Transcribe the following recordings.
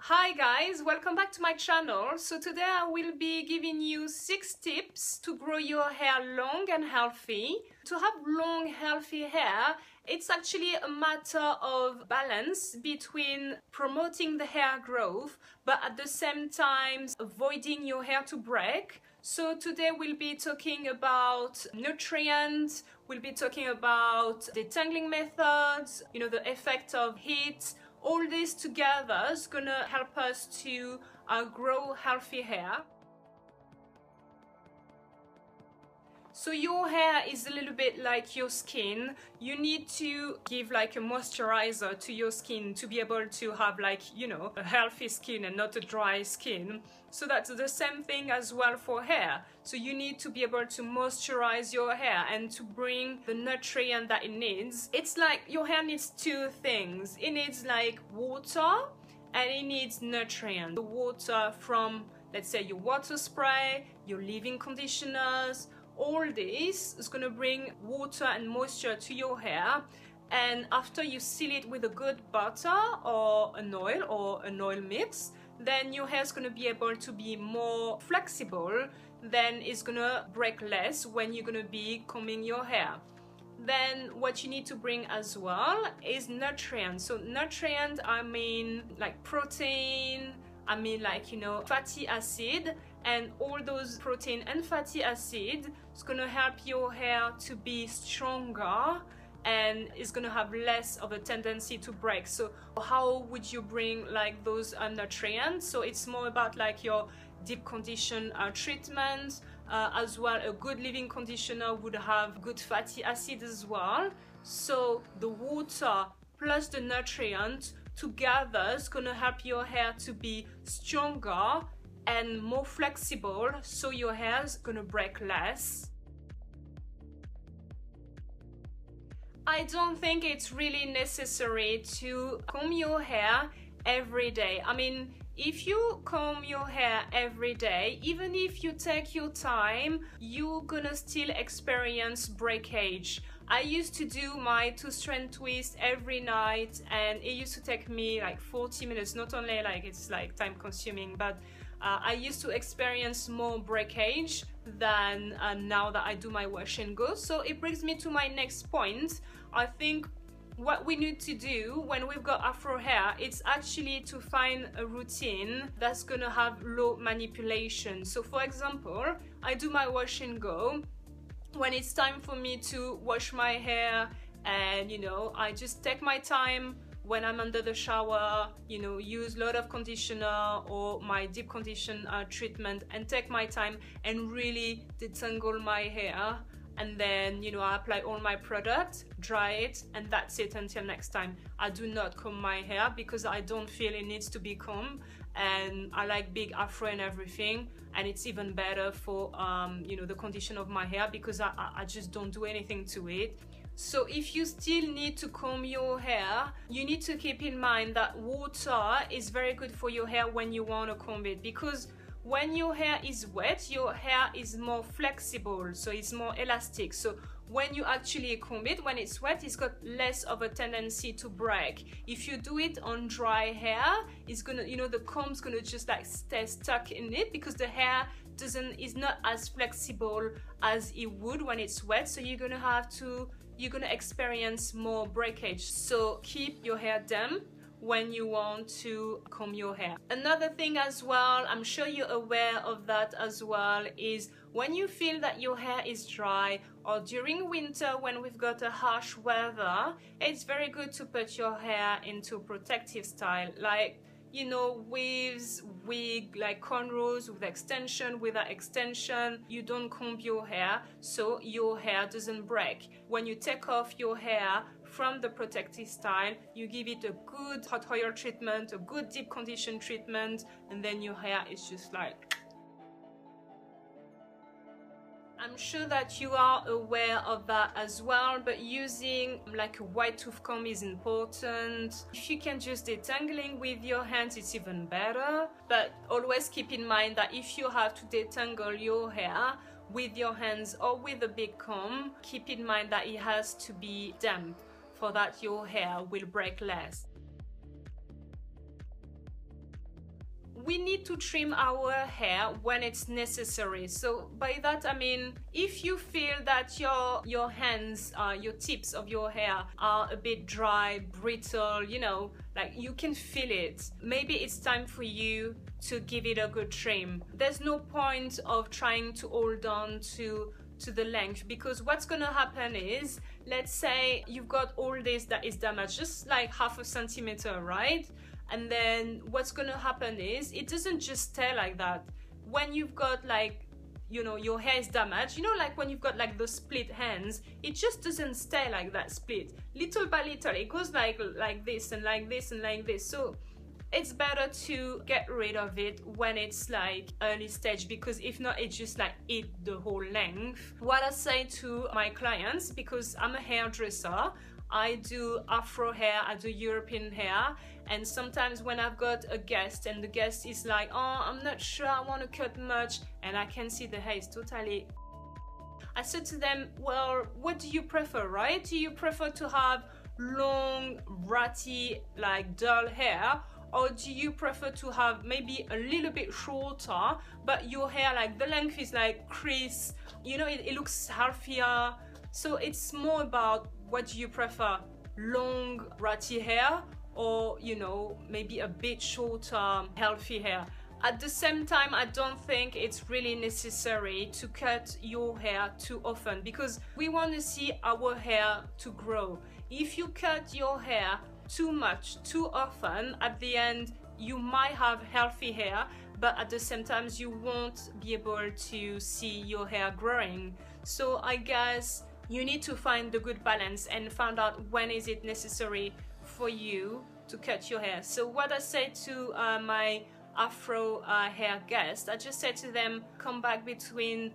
Hi guys, welcome back to my channel. So today I will be giving you 6 tips to grow your hair long and healthy. To have long healthy hair, it's actually a matter of balance between promoting the hair growth but at the same time avoiding your hair to break. So today we'll be talking about nutrients, we'll be talking about detangling methods, the effect of heat. All this together is gonna help us to grow healthy hair. So your hair is a little bit like your skin. You need to give like a moisturizer to your skin to be able to have a healthy skin and not a dry skin. So that's the same thing as well for hair. So you need to be able to moisturize your hair and to bring the nutrient that it needs. It's like your hair needs two things. It needs like water and it needs nutrient. The water from, let's say, your water spray, your leave-in conditioners, all this is going to bring water and moisture to your hair, and after you seal it with a good butter or an oil mix, then your hair is going to be able to be more flexible, then it's going to break less when you're going to be combing your hair. Then what you need to bring as well is nutrients. So nutrient, I mean like protein, I mean fatty acid, and all those protein and fatty acid is going to help your hair to be stronger and it's going to have less of a tendency to break. So how would you bring like those nutrients? So it's more about like your deep condition treatment, as well. A good leave-in conditioner would have good fatty acid as well. So the water plus the nutrient together is going to help your hair to be stronger and more flexible, so your hair is going to break less. I don't think it's really necessary to comb your hair every day. I mean, if you comb your hair every day, even if you take your time, you're gonna still experience breakage. I used to do my 2-strand twist every night and it used to take me like 40 minutes. Not only like it's like time consuming, but I used to experience more breakage than now that I do my wash and go. So it brings me to my next point. I think what we need to do when we've got Afro hair, it's actually to find a routine that's gonna have low manipulation. So for example, I do my wash and go. When it's time for me to wash my hair, and I just take my time when I'm under the shower, use a lot of conditioner or my deep condition treatment, and take my time and really detangle my hair. And then I apply all my product, dry it, and that's it until next time. I do not comb my hair because I don't feel it needs to be combed, and I like big afro and everything, and it's even better for the condition of my hair because I just don't do anything to it. So if you still need to comb your hair, you need to keep in mind that water is very good for your hair when you want to comb it, because when your hair is wet, your hair is more flexible, so it's more elastic. So when you actually comb it, when it's wet, it's got less of a tendency to break. If you do it on dry hair, it's gonna, the comb's gonna just like stay stuck in it because the hair is not as flexible as it would when it's wet. So you're gonna experience more breakage. So keep your hair damp when you want to comb your hair. Another thing as well, I'm sure you're aware of that as well, is when you feel that your hair is dry, or during winter when we've got a harsh weather, it's very good to put your hair into protective style, like weaves, wig, like cornrows with extension, without extension. You don't comb your hair so your hair doesn't break. When you take off your hair from the protective style, you give it a good hot oil treatment, a good deep condition treatment, and then your hair is just like... I'm sure that you are aware of that as well, but using like a wide tooth comb is important. If you can just detangling with your hands, it's even better. But always keep in mind that if you have to detangle your hair with your hands or with a big comb, keep in mind that it has to be damp for that your hair will break less. we need to trim our hair when it's necessary. So by that I mean, if you feel that your hands, your tips of your hair are a bit dry, brittle, you know, like you can feel it, maybe it's time for you to give it a good trim. There's no point of trying to hold on to the length, because what's gonna happen is, let's say you've got all this that is damaged, just like half a centimeter, right? And then what's gonna happen is, it doesn't just stay like that. When you've got like, you know, your hair is damaged, you know, like when you've got like those split hands, it just doesn't stay like that split. Little by little, it goes like this and like this and like this. So it's better to get rid of it when it's like early stage, because if not, it just like eat the whole length. What I say to my clients, because I'm a hairdresser, I do Afro hair, I do European hair, and sometimes when I've got a guest and the guest is like, oh, I'm not sure I want to cut much, and I can see the hair is totally, I said to them, well, what do you prefer, right? Do you prefer to have long, ratty, like dull hair, or do you prefer to have maybe a little bit shorter, but your hair, like the length is like crisp, you know, it looks healthier? So it's more about, what do you prefer, long ratty hair, or, you know, maybe a bit shorter healthy hair? At the same time, I don't think it's really necessary to cut your hair too often, because we want to see our hair to grow. If you cut your hair too much, too often, at the end you might have healthy hair, but at the same time you won't be able to see your hair growing. So I guess you need to find the good balance and find out when is it necessary for you to cut your hair. So what I say to my Afro hair guests, I just said to them, come back between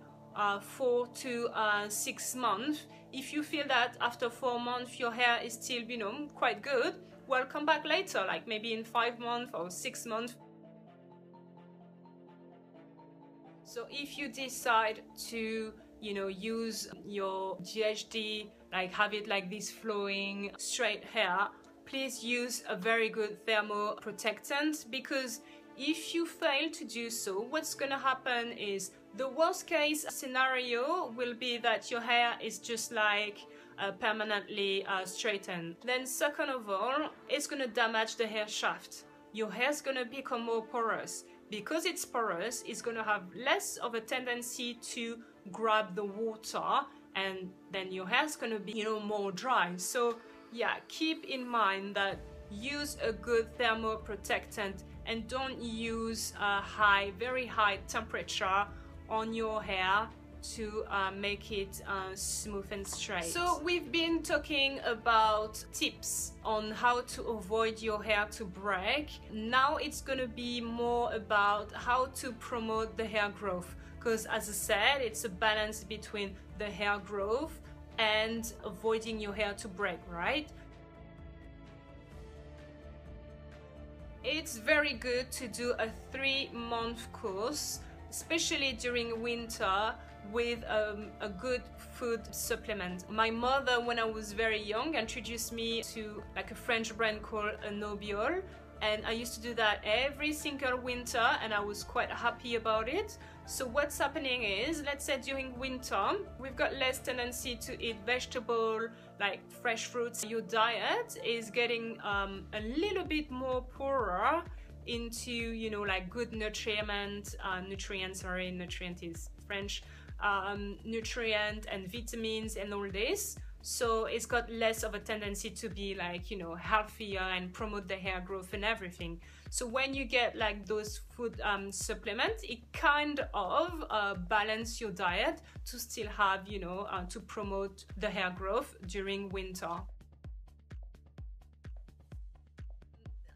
4 to 6 months. If you feel that after 4 months your hair is still, you know, quite good, well, come back later, like maybe in 5 months or 6 months. So if you decide to, you know, use your GHD, like have it like this flowing straight hair, please use a very good thermoprotectant, because if you fail to do so, what's gonna happen is, the worst case scenario will be that your hair is just like permanently straightened. Then second of all, it's gonna damage the hair shaft. Your hair is gonna become more porous. Because it's porous, it's gonna have less of a tendency to grab the water, and then your hair is gonna be, you know, more dry. So yeah, keep in mind that use a good thermoprotectant, and don't use a very high temperature on your hair to make it smooth and straight. So we've been talking about tips on how to avoid your hair to break. Now it's gonna be more about how to promote the hair growth, because as I said, it's a balance between the hair growth and avoiding your hair to break, right? It's very good to do a 3-month course, especially during winter, with a good food supplement. My mother, when I was very young, introduced me to like a French brand called Nobiol, and I used to do that every single winter, and I was quite happy about it. So what's happening is, let's say during winter, we've got less tendency to eat vegetable, like fresh fruits. Your diet is getting a little bit more poorer into, you know, like good nutrient is French, nutrient and vitamins and all this. So it's got less of a tendency to be like, you know, healthier and promote the hair growth and everything. So when you get like those food supplements, it kind of balance your diet to still have, you know, to promote the hair growth during winter.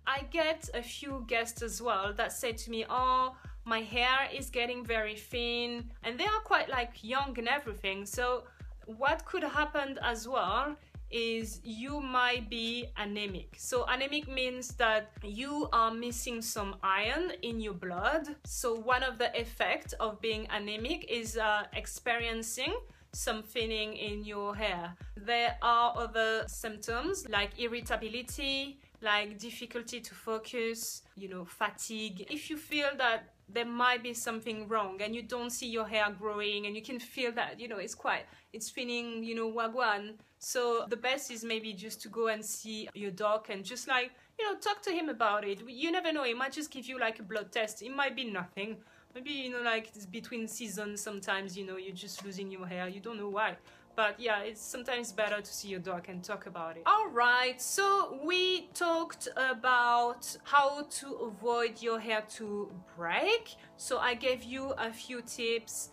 I get a few guests as well that say to me, oh, my hair is getting very thin, and they are quite like young and everything. So what could happen as well is you might be anemic. So anemic means that you are missing some iron in your blood. So one of the effects of being anemic is experiencing some thinning in your hair. There are other symptoms like irritability, like difficulty to focus, you know, fatigue, if you feel that there might be something wrong and you don't see your hair growing and you can feel that, you know, it's feeling, you know, wagwan, so the best is maybe just to go and see your doc and just like, you know, talk to him about it. You never know, he might just give you like a blood test, it might be nothing, maybe, you know, like it's between seasons, sometimes, you know, you're just losing your hair, you don't know why. But yeah, it's sometimes better to see your doc and talk about it. Alright, so we talked about how to avoid your hair to break. So I gave you a few tips.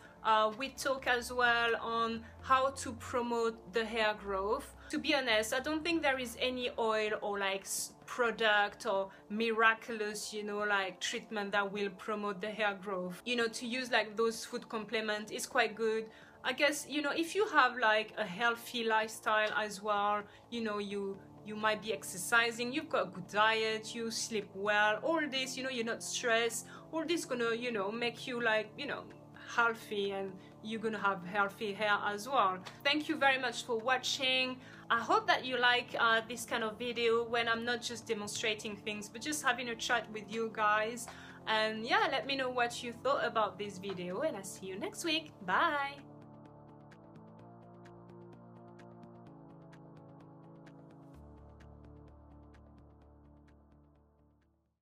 We talk as well on how to promote the hair growth. To be honest, I don't think there is any oil or like product or miraculous, you know, like treatment that will promote the hair growth. You know, to use like those food complements is quite good. I guess, you know, if you have like a healthy lifestyle as well, you know, you might be exercising, you've got a good diet, you sleep well, all this, you know, you're not stressed, all this gonna, you know, make you like, you know, healthy, and you're gonna have healthy hair as well. Thank you very much for watching. I hope that you like this kind of video when I'm not just demonstrating things but just having a chat with you guys. And yeah, let me know what you thought about this video, and I'll see you next week. Bye.